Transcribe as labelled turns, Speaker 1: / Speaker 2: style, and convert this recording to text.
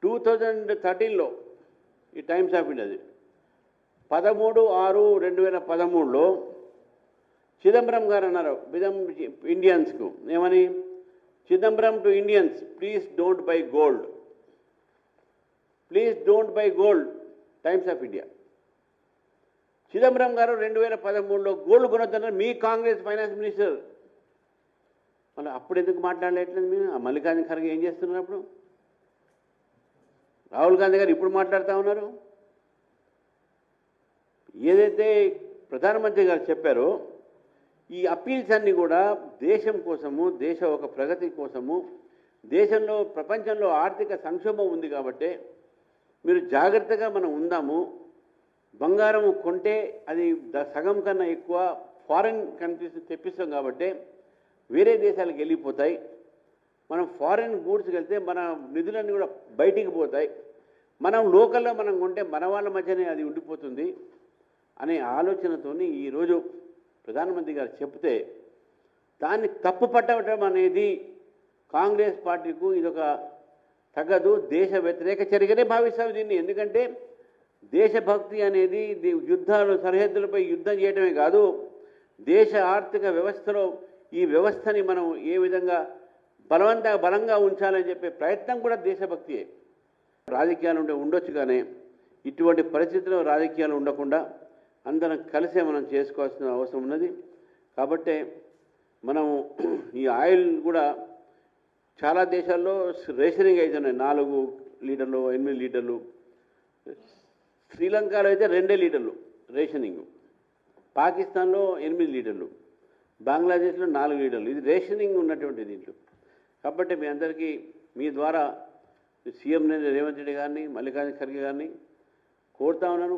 Speaker 1: 2013లో ఈ times of ఇండియాది 13/6/2013లో Chidambaram గారు అన్నారు ఇండియన్స్కు ఏమని, Chidambaram to Indians, please don't buy gold, please don't buy gold. Times of India. Chidambaram గారు 2013లో గోల్డ్ కొనొద్దన్నారు మీ Congress finance minister. మళ్ళీ అప్పుడు ఎందుకు మాట్లాడలేట్లేదు మీరు? మల్లికార్జున ఖర్గే ఏం చేస్తున్నారు అప్పుడు? రాహుల్ గాంధీ గారు ఇప్పుడు మాట్లాడుతూ ఉన్నారు. ఏదైతే ప్రధానమంత్రి గారు చెప్పారో ఈ అప్పీల్స్ అన్నీ కూడా దేశం కోసము, దేశ ఒక ప్రగతి కోసము, దేశంలో ప్రపంచంలో ఆర్థిక సంక్షోభం ఉంది కాబట్టి మీరు జాగ్రత్తగా మనం ఉందాము. బంగారం కొంటే అది సగం కన్నా ఎక్కువ ఫారిన్ కంట్రీస్ తెప్పిస్తాం కాబట్టి వేరే దేశాలకు వెళ్ళిపోతాయి. మనం ఫారిన్ గూడ్స్కి వెళ్తే మన నిధులన్నీ కూడా బయటికి పోతాయి. మనం లోకల్లో మనం కొంటే మన వాళ్ళ మధ్యనే అది ఉండిపోతుంది అనే ఆలోచనతో ఈరోజు ప్రధానమంత్రి గారు చెప్తే దాన్ని తప్పు పట్టడం అనేది కాంగ్రెస్ పార్టీకు ఇదొక తగదు, దేశ వ్యతిరేక చర్యగానే భావిస్తాం దీన్ని. ఎందుకంటే దేశభక్తి అనేది యుద్ధాలు, సరిహద్దులపై యుద్ధం చేయడమే కాదు, దేశ ఆర్థిక వ్యవస్థలో ఈ వ్యవస్థని మనం ఏ విధంగా బలంగా ఉంచాలని చెప్పే ప్రయత్నం కూడా దేశభక్తియే. రాజకీయాలు ఉండొచ్చు కానీ ఇటువంటి పరిస్థితుల్లో రాజకీయాలు ఉండకుండా అందరం కలిసే మనం చేసుకోవాల్సిన అవసరం ఉన్నది. కాబట్టి మనం ఈ ఆయిల్ కూడా చాలా దేశాల్లో రేషనింగ్ అవుతున్నాయి, 4 లీటర్లు 8 లీటర్లు. శ్రీలంకలో అయితే 2 లీటర్లు రేషనింగ్, పాకిస్తాన్లో 8 లీటర్లు, బంగ్లాదేశ్లో 4 లీటర్లు. ఇది రేషనింగ్ ఉన్నటువంటి దీంట్లో. కాబట్టి మీ అందరికీ మీ ద్వారా సీఎం రేవంత్ రెడ్డి గారిని, మల్లికార్జున ఖర్గే గారిని కోరుతా ఉన్నాను.